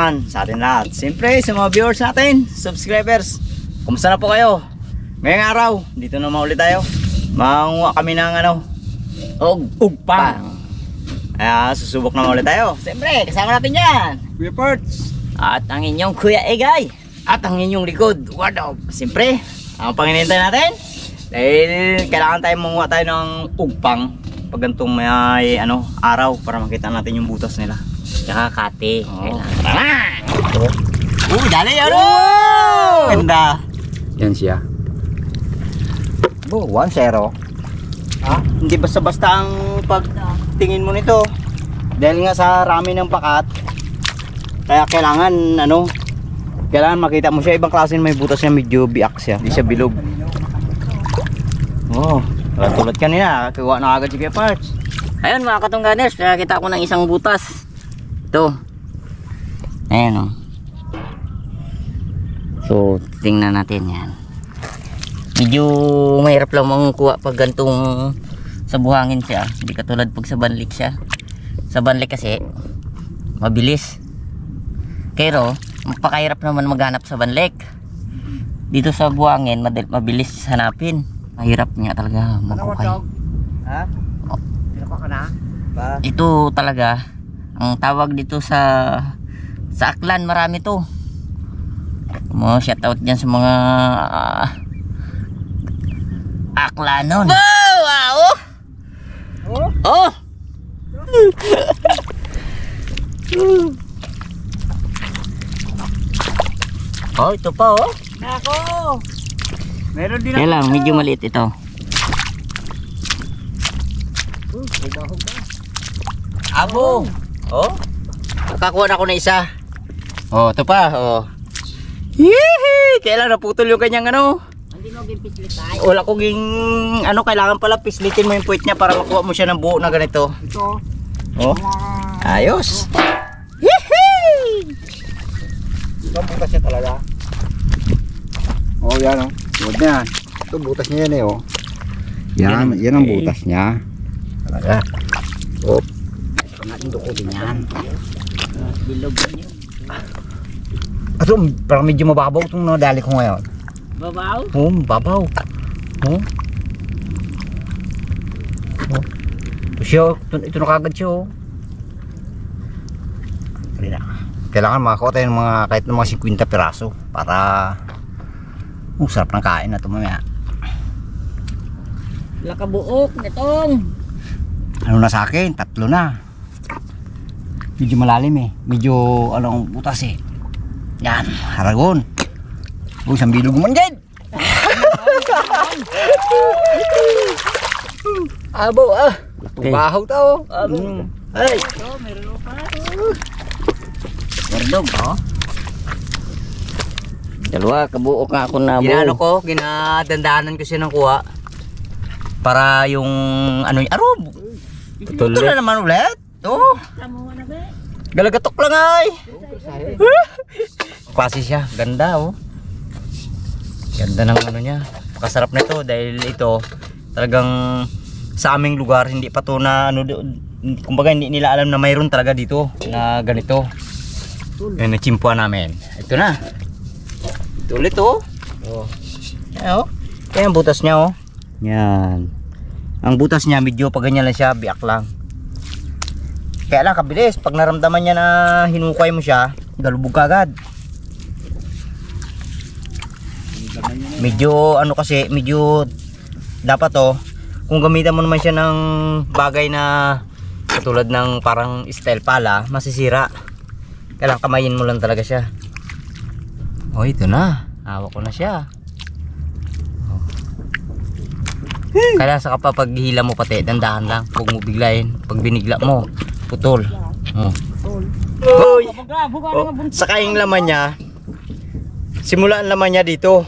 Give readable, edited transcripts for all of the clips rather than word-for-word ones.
kaalaman sa atin lahat. Siyempre sa mga viewers natin, subscribers, kumusta na po kayo? Ngayong araw, dito naman ulit tayo. Manguha kami ng ugpang. Susubok naman ulit tayo. Siyempre, kasama natin yan Kuya Perts at ang inyong Kuya Egay at ang inyong likod Wardog. Siyempre, ang panginintay natin dahil kailangan tayo manguha tayo ng ugpang pag ganitong may araw para makita natin yung butas nila. Tsaka kate. Dali yan. Ganda. Yan siya. 1-0. Hindi basta-basta ang pagtingin mo nito. Dahil nga sa rami ng pakat. Kaya kailangan kailangan makita mo siya. Ibang klase may butas niya, medyo biak siya. Hindi siya bilog. Tulad kanina, kuha na agad si Kuya Parts. Ayun mga katungganers, nakakita ko ng isang butas. Ito. Ayan So, tingnan natin yan. Medyo mahirap lang mangkuha pag gantong sa buhangin siya. Hindi katulad pag sa banlik siya. Sa banlik kasi, mabilis. Pero, magpakahirap naman maghanap sa banlik. Dito sa buhangin, mabilis hanapin. Mahirap niya talaga magkukay. Ito talaga ang tawag dito sa Aklan, marami to. Shout out dyan sa mga Aklanon. Wow! Ito pa Nako! Meron din Kaya lang, medyo maliit ito. Abo! Nakakuha na ako na isa. Ito pa. Yehey! Kailan naputol yung kanyang Hindi mo gipislit. Wala ko ging kailangan pala pislitin mo yung puwit niya para makuha mo siya ng buo na ganito. Ito. Ayos. Yehey! Ito butas niya talaga. Yan Huwag na. Ito butas niya yan Yan ang butas niya. Talaga. Ito nga yung duko din yan. Bilog yun. Ito parang medyo mababaw itong nadali ko ngayon. Babaw? Babaw. Ito na kagad siya Kailangan makakuha tayo ng kahit ng mga 50 piraso para sarap ng kain na ito mamaya. Lakabuok nitong. Na sa akin? 3 na. Medyo malalim medyo butas Yan, haragon. Isang bilog man dyan. Abo bahaw tao. Ay. Meron pa Wardog Dalawa, kabuok nga ako na Ginadandaanan ko siya ng kuha. Para yung Ito na naman ulit. Galagatok lang Klase siya, ganda Ganda ng niya. Pakasarap na ito dahil ito talagang sa aming lugar hindi pa to na kumbaga hindi nila alam na mayroon talaga dito na ganito. Nachimpuan namin. Ito na. Ito ulit Kaya ang butas niya Yan. Ang butas niya medyo pag ganyan lang siya, biak lang. Kaya lang kabilis pag naramdaman niya na hinukay mo siya, galubog agad. Medyo kasi medyo dapat kung gamitan mo naman siya ng bagay na katulad ng parang style pala, masisira. Kailangan kamayin mo lang talaga siya. Ito na. Hawak ko na siya. Kaya sa paghihila mo pati, dandahan lang. Huwag mo biglayin. Pag binigla mo, putol. Saka yung laman niya, simula ang laman niya dito.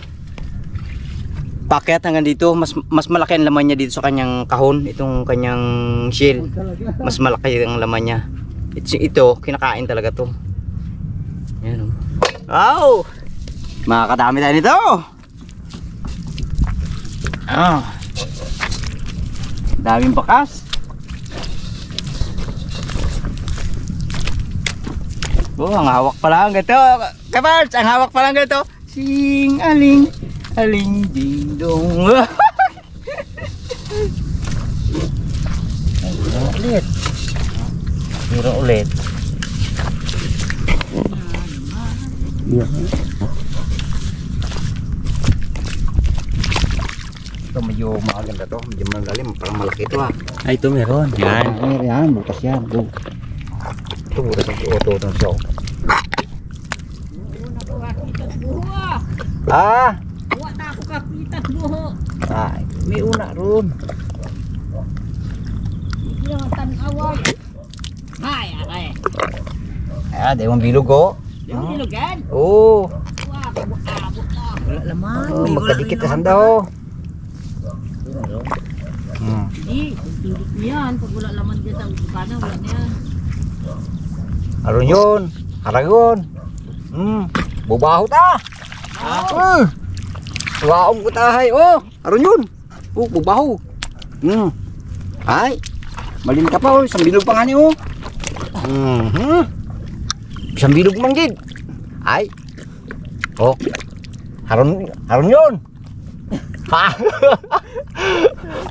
Paket hanggang dito, mas malaki ang laman niya dito sa kanyang kahon. Itong kanyang shell. Mas malaki ang laman niya. Ito, kinakain talaga to. Yan Wow! Makakadami tayo nito. Daming bakas. Oh, ang hawak pa lang ito. Kaparts, ang hawak pa lang ito. Sing aling, aling ding dong. Ulit. Meron ulit. Ito medyo maganda to. Medyo malalim. Parang malaki ito ah. Ay, ito meron. Yan. Yan. Butas yan. Ito butas ang ito. Ito. Ah! Huwag na ako kapitas buho. Ay, may una ron. Hindi naman tanawag. Hay, aray. Ah, dahil bilog oh. Yung nilugan. Oo. Wag, abot na. Wala laman. Oh, magkadikit na sanda oh. Hindi, tutulog niyan. Pag wala laman dyan sa bukana, wala na yan. Aron yun. Haragon. Bubaho ta. Waong ko tahay. Oh, aron yun. Oh, bubaho. Ay. Malin ka pa oh. Isang bilog pa nga ni oh. Isang bilog man gid. Ay. Oh. Aron yun. Ha.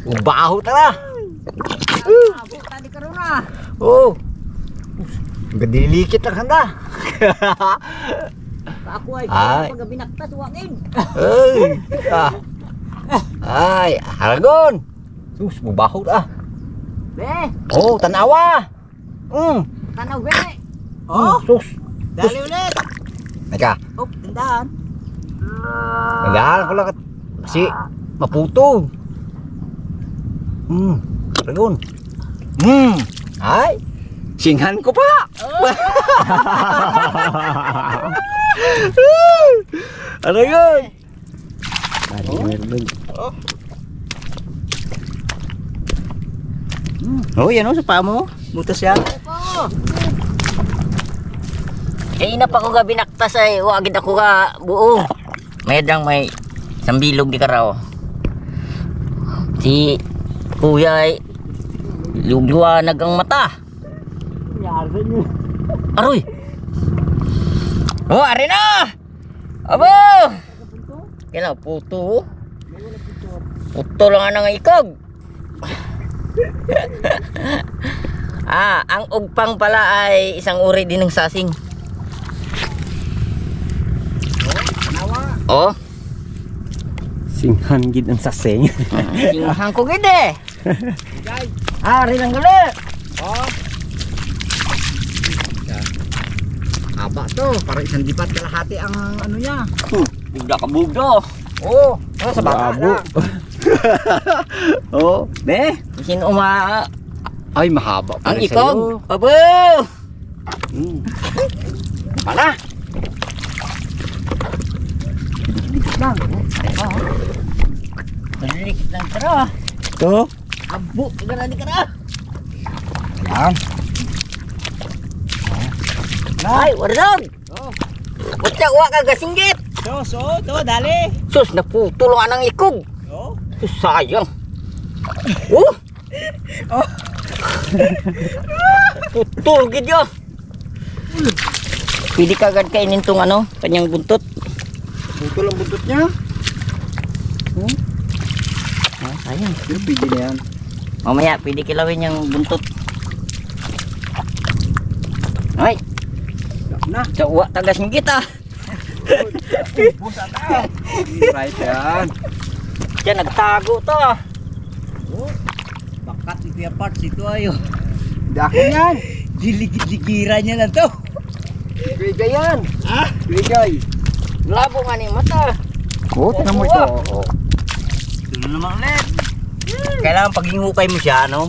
Bubaho ta. Abot na di karoon na. Oh. Gadilikit ang handa. Ako ay Ay. pag binaktas, wangin. Ay. Ay, haragon. Sus, bubaho ta. Be, Oh, tanawa. tanaw be. Sus. Dali ulit. Naka. Oh, tindahan. Nagahan ko lang kasi maputo. Haragon. Ay. Singhan ko pa. Ano yun? Oh, yan oh, sa paa mo. Butas yan. Eh, ina pa ko ga binaktas ay, wagid ako ga buo. Medang may sambilog di karaw. Si kuya ay lugluwanag ang mata. Aroy. Oh, ari na. Abo. Kailan puto. Puto lang ang ikog. Ang ugpang pala ay isang uri din ng sasing. Oh, Singhan gid ang saseng. singhan ko gid eh. Ari lang gali. Haba to. Para isang dipat kalahati ang ano niya. Bugda ka bugdo. Oh, sa bata na. Oh, Be, sino ay mahaba ang ikog? Abo. Pala. Nalikit lang kara. Ito. Abo, gara ni kara. Yan. Ay, waradog. Butya wa ka gasinggit. To, dali. Sus, naputulong ang ikog. Oh. Sus, sayang. Putol gid yo. Pwede ka agad kainin tong ano, kanyang buntot. Buto lang buntot niya. Sayang. Pero pwede na yan. Mamaya, pwede kilawin yung buntot. Ay, Na. cawa tagas ng kita. Right yan. Diyan, nagtago to. Bakat ni Kuya Parts ito ayo. Dakin yan. Diligid-ligiran niya lang to. Bigay yan. Bigay. Labo nga ni mata. Oh, tignan mo ito. Oh. Ito na naman ulit. Kailangan pag hinukay mo siya, ano,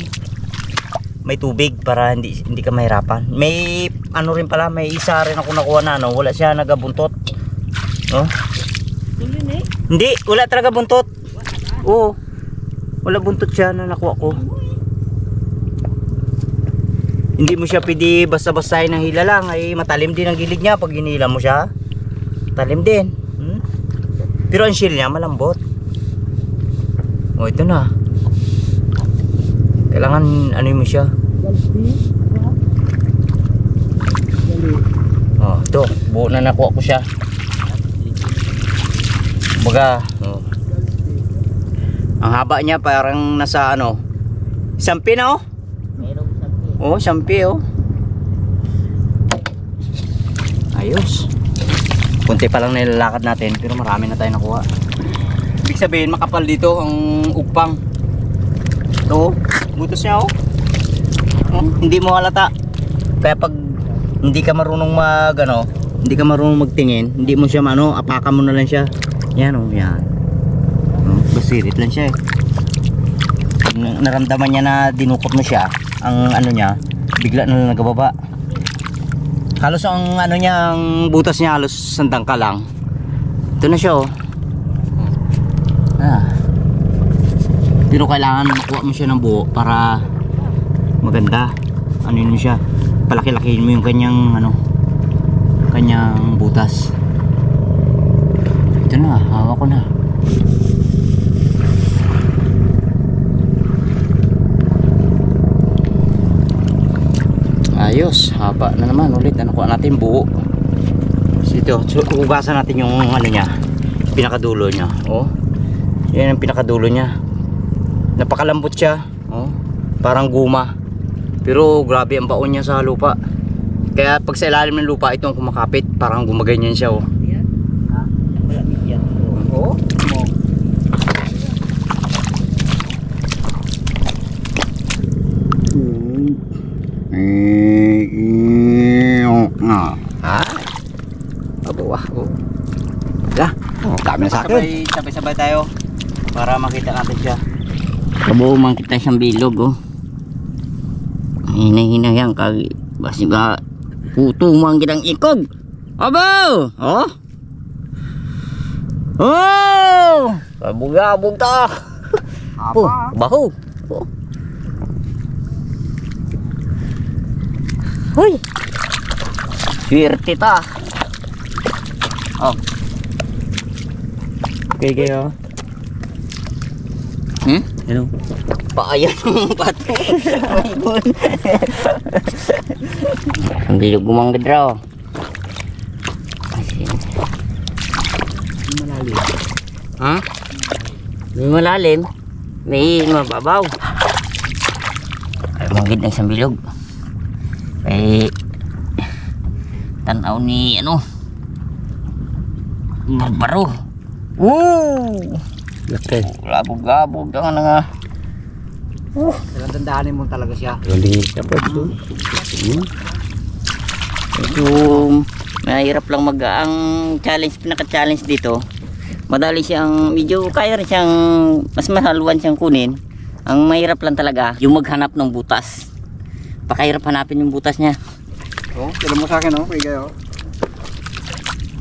may tubig para hindi ka mahirapan. May ano rin pala, may isa rin ako nakuha na ano, wala siya nagabuntot. No? Hindi, wala talaga buntot. Oo. Wala buntot siya na nakuha ko. Hindi mo siya pwede basta-bastahin ng hila lang, ay matalim din ang gilid niya pag hinila mo siya. Matalim din. Pero ang shell niya malambot. Oh, ito na. Kailangan ano mo siya. Ito, buo na nakuha ko siya. Baga, oh. Ang haba niya parang nasa ano, sampi na oh. Mayroong sabi. Oh, sampi oh. Ayos. Kunti pa lang nilalakad natin pero marami na tayo nakuha. Ibig sabihin makapal dito ang ugpang. Ito, butos niya oh. Oh, hindi mo halata. Kaya pag hindi ka marunong hindi ka marunong magtingin, hindi mo siya apakan mo na lang siya. Yan oh, yan. Oh, basirit lang siya eh. Pag naramdaman niya na dinukot mo siya, ang niya, bigla na lang nagababa. Halos ang niya, ang butas niya halos sandang ka lang. Ito na siya oh. Pero kailangan makuha mo siya ng buo para maganda. Ano mo siya? Palaki-lakihin mo yung kanyang butas. Ito na, hawak ko na. Ayos, haba na naman ulit. Nakuha natin buo. Ito, ugasan natin yung niya, pinakadulo niya. Oh. Yan ang pinakadulo niya. Napakalambot siya. Oh. Parang guma. Pero grabe ang baon niya sa lupa. Kaya pag sa ilalim ng lupa itong kumakapit, parang gumaganyan siya oh. Oh. Ha? Abawa. Oh. Ya, dami na sa akin. Sabay-sabay tayo para makita natin siya. Kabuo man kita siyang bilog oh. Hina-hina yan kag basi ba puto man gidang ikog. Abo! Oh. Oh! Kabugabog ta. Oh, baho. Oh. Hoy. Swerte ta. Oh. Okay kayo. Hello. Paayan ng pato. Ang bilog gumanggad raw. Malalim. Ha? May malalim. May mababaw. Ay manggid ng isang bilog. Ay tanaw ni magbaro. Woo! Okay. Labog-labog ang nga. Kailangan dandahanin mo talaga siya. Hindi siya po. Medyo mahirap lang ang challenge, pinaka-challenge dito. Madali siyang, medyo kaya rin siyang, mas mahaluan siyang kunin. Ang mahirap lang talaga, yung maghanap ng butas. Pakahirap hanapin yung butas niya. Oh, tira mo sa akin oh, kuya kayo.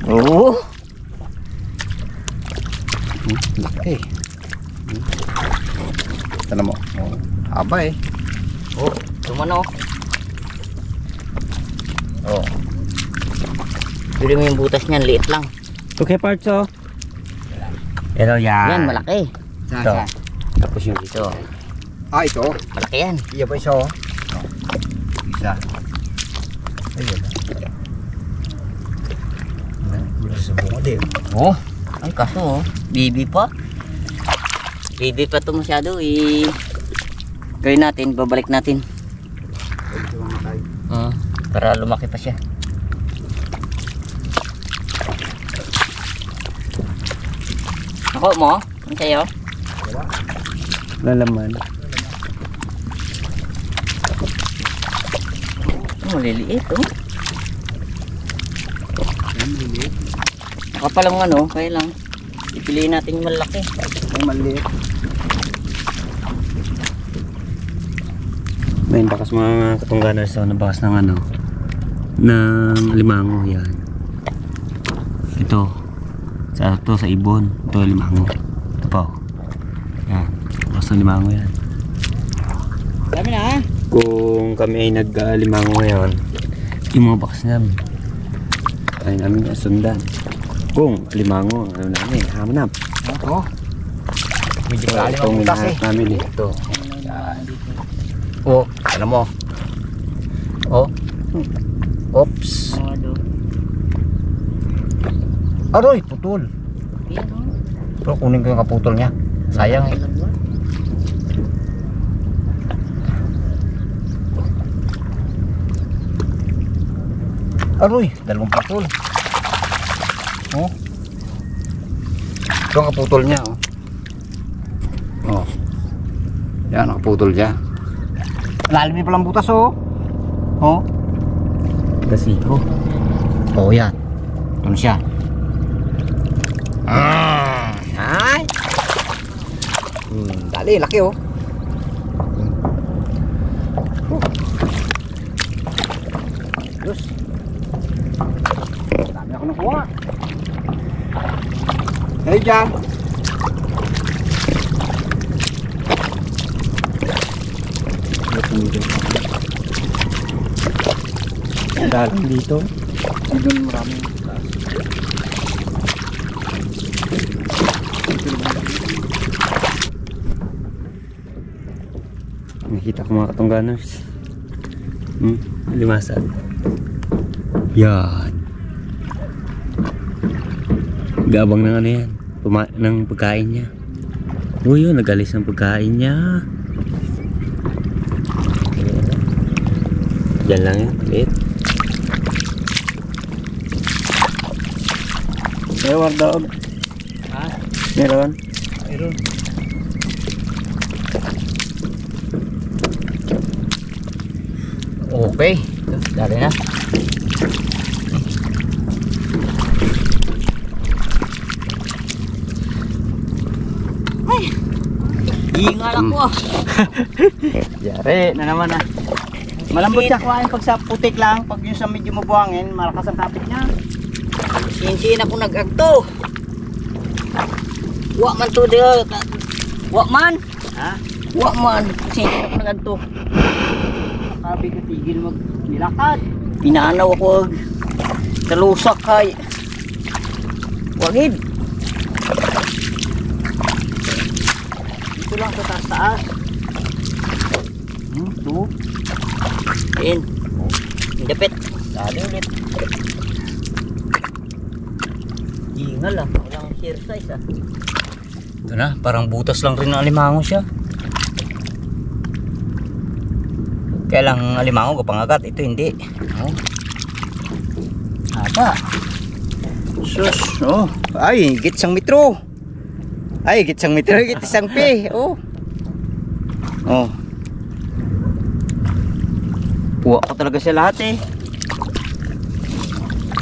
Oo. Laki. Tala mo. Oh, haba eh. Oh, tumano. Oh. Bili mo yung butas niyan, liit lang. Okay, parts oh. Pero yan. Yan, malaki. Ito. Tapos yung Ito, Ah, ito. malaki yan. Iya pa isa oh. Isa. Ayun. Sa bunga din. Oh, ay kaso oh, bibi pa. Bibi pa to masyado eh. Gawin natin, babalik natin. Para lumaki pa siya. Ako mo? Ano sa'yo? lalaman. Oh, maliliit oh. Nakapalang kaya lang ipiliin natin yung malaki. Ang maliit. May bakas mga katungganan sa nabakas ng ng limango yan. Ito sa ibon, ito limango. Ito pa oh. Yan, bakas ng limango yan. Dami na ha? Kung kami ay nag-limango ngayon, yung mga bakas namin ay namin sundan. Kung limango, namin, hamanap. Ito. Medyo Ito malalim ang butas eh. namin eh. Ito. Oh, alam mo. Oh. Oops. Aroy, putol. Yan o. Pero kunin ko yung kaputol niya. Sayang eh. Aroy, dalawang putol. Oh. Ito ang kaputol niya, oh. Oh. Yan, nakaputol siya. Lalim niya palang butas, oh. Oh. Gasiko. Oh, yan. Ito na siya. Ay. Dali, laki, oh. Terus. Dami ako nakuha. Hey, dyan. Dalang dito. Doon maraming. Nakita ko mga katungganers. Limasan. Yan. Gabang ng ano yan. Ng pagkain niya. Uy, yun. Nag-alis ng pagkain niya. Diyan lang yan. Liit. Meron daw. Ha? Meron. Meron. Okay. Dali na. Ay. Ingal ako ah. Yari na naman ah. Malambot siya kuhain pag sa putik lang. Pag yung sa medyo mabuhangin, malakas ang kapit niya. Sinsin ako nag-agto. Wa man to de. Wa man. Ha? Wa man. Sinsin ako nag-agto. Sabi ko tigil magnilakad. Pinanaw ako sa lusak kay. Wagid. Dito lang sa taas-taas. Ito. Ayun. Dapit. Dali ulit. Ingal ah. Walang hair size ah. Ito na, parang butas lang rin ng alimango siya. Kaya lang alimango kapangagat, ito hindi. Oh. Haba. Sus, oh. Ay, higit isang metro. Ay, higit isang metro, higit isang pi. Oh. Oh. Puwa ko talaga siya lahat eh.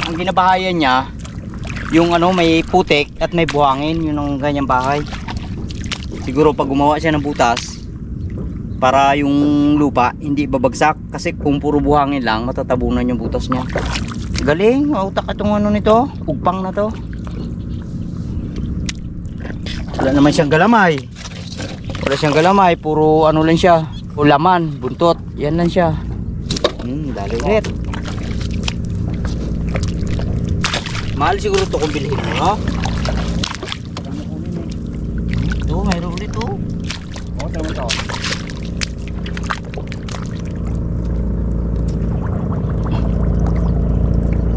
Ang ginabahayan niya, yung ano may putik at may buhangin, yun ang ganyang bahay. Siguro pag gumawa siya ng butas para yung lupa hindi babagsak, kasi kung puro buhangin lang matatabunan yung butas niya. Galing, utak itong ano nito, ugpang na to. Wala naman siyang galamay. Wala siyang galamay, puro ano lang siya, ulaman, buntot, yan lang siya. Dali ulit. Mahal siguro ito kung bilhin mo, no? Ito, mayroon ulit oh. Oh, tama ito.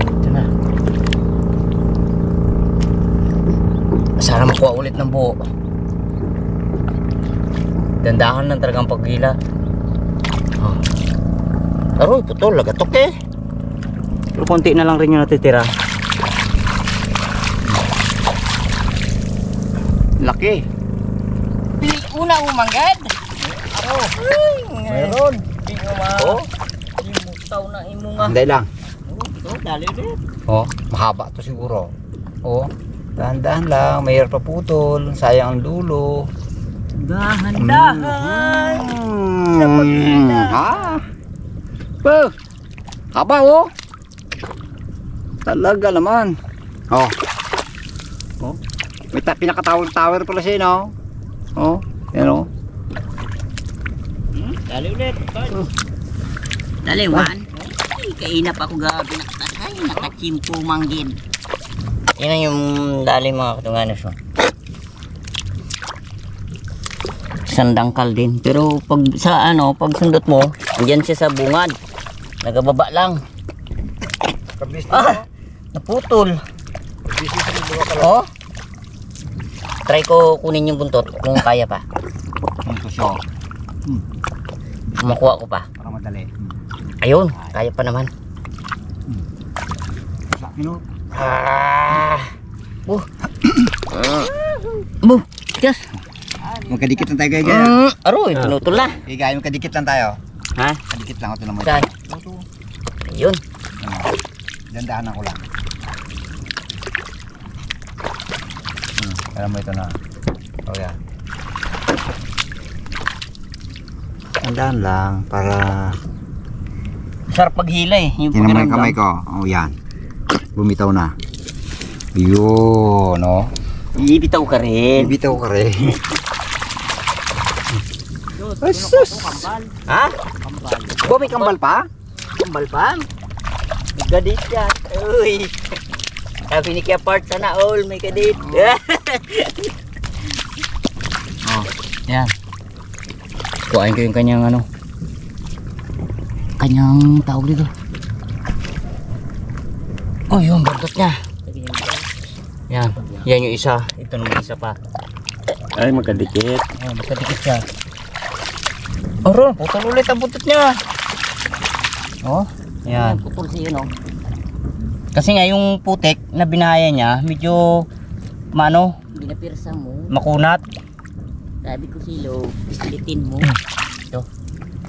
Ito na. Sana makuha ulit ng buo. Dandahan lang talagang paghila. Oh. Aroy, putol, lagatok eh. Pero konti na lang rin yung natitira. Laki. Una umanggad. Oh. Meron. Oh. Imutaw na imo nga. Hindi lang. So, dali ulit. Oh, mahaba to siguro. Oh, dahan-dahan lang, mayroon pa putol, sayang ang dulo. Dahan-dahan. Ha? Pa. Haba oh. Talaga naman. Oh. Oh. May pinaka-tower pala siya, no? Oh, yan oh. Dali ulit. Dali wan. Ay, kainap ako gabi nakatasay, nakachimpo manggid. Yan ang yung dali mga katunganos mo. Sandangkal din. Pero pag sa ano, pag sundot mo, andyan siya sa bungad. Nagababa lang. Kabis Ah, naputol. Oh. Try ko kunin yung buntot kung kaya pa. Ito siya. Makuha ko pa. Para madali. Ayun, kaya pa naman. Sa akin o. Yes. Magkadikit lang tayo gaya. Aroy, pinutol na. Gaya, magkadikit lang tayo. Ha? Kadikit lang ito naman. Saan? Ayun. Dandahan ako lang. Alam mo ito na. Oh yeah. Dandahan lang para Sarap paghila eh. Yung tingnan mo yung pakiramdam. kamay ko. Oh yan. Bumitaw na. Yun, no? Ibitaw ka rin. Bibitaw ka rin. Asus! Ha? Oh, may kambal pa? Kambal pa? May kadit yan. Uy. Sabi ni Kia Part, sana all may kadit. Oh, yan. Kuhain ko yung kanyang ano. Kanyang tawag dito. Oh, yung buntot niya. Yan. Yan yung isa. Ito naman isa pa. Ay, magkadikit. Oh, magkadikit siya. Oro, putol ulit ang buntot niya. Oh, yan. Putol siya yun, oh. Kasi nga yung putek na binaya niya, medyo mano, Binapirsa mo. makunat. Sabi ko silo, pislitin mo. Ito,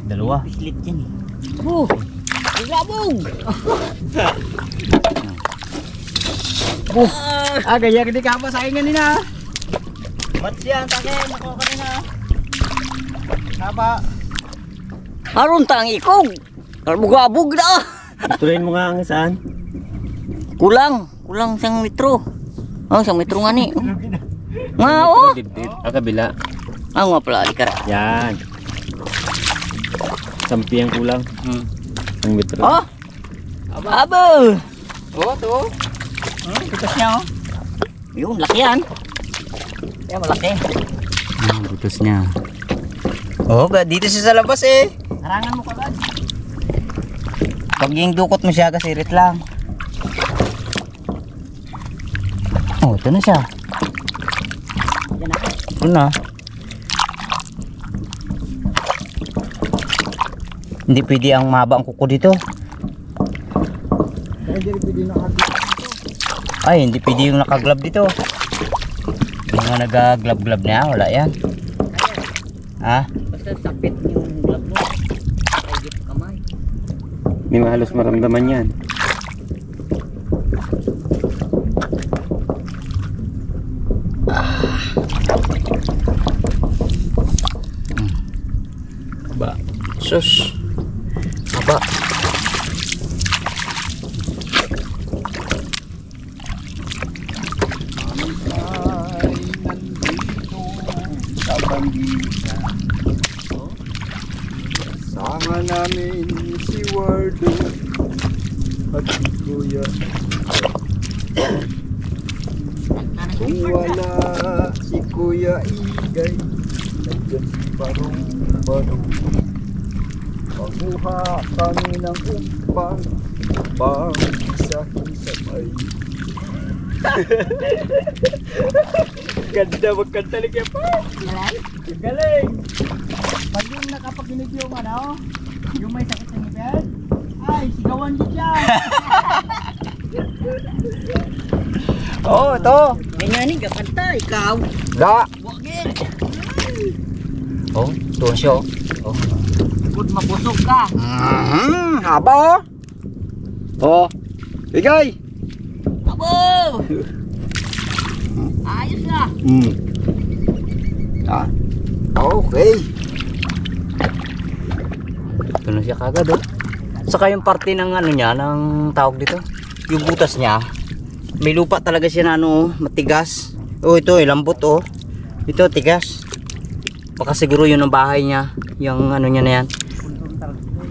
dalawa. Pislit yan eh. Oh! Labog! Gaya hindi ka pa sa akin kanina. Mats yan, takin, ako kanina. Haba. Aron tang ikog! Kalbog-abog na! Tuloyin mo nga ang saan. Kulang siyang metro. Oh, siyang metro nga ni. Nga oh! Dibdib. Kabila. Ah, nga pala, di ka. Yan. Sampi ang kulang. Ang metro. Oh! Abo! Oh, to. Butas niya, oh. Yun, laki yan. Yan, malaki. Butos niya. Oh, dito siya sa labas eh. Harangan mo kagad. Pag yung dukot mo siya, kasirit lang. Oh, ito na siya. Yan na. Ito na. Hindi pwede ang mahaba ang kuko dito. Ay, hindi pwede yung nakaglab dito. Yung mga nag-glab-glab na, wala yan. Ha? Basta sapit yung glove mo. Kaigit kamay. Hindi halos maramdaman yan. Aba. Sus. Aba. Sa bandita. Sama namin si Wardo at si Kuya. Kung wala si Kuya Igay, nandiyan si Barong. Panguha kami ng umpang pang-isahin sa may. Ganda magkantalik yan pa. Galing. Pag yung nakapaginig yung ano, yung may sakit ng ngipin, ay sigawan din siya. Oh, ito. Ganyan ni, kapanta, ikaw. Da. Wagin. Oh, doon siya, oh. Oh. Good mabusog ka. Haba oh. Oh. Igay. Abo! Ayos na. Ah. Okay. Ito na siya kagad, oh. Saka yung parte ng ano niya, ng tawag dito, yung butas niya, may lupa talaga siya na ano, matigas. Oh, ito, lambot, oh. Ito, tigas. Baka siguro yun ang bahay niya, yung ano niya na yan.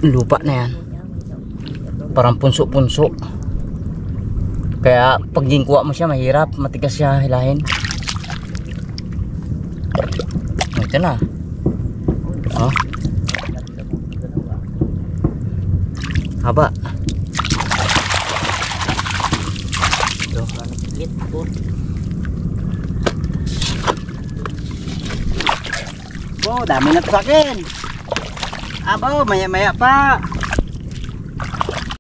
Lupa na yan. Parang punso-punso. Kaya pag ginkuha mo siya, mahirap, matigas siya hilahin. Oh, ito na. Oh. Haba. Ito. Higit po. Bo, dami na to sa akin. Abo, maya-maya pa.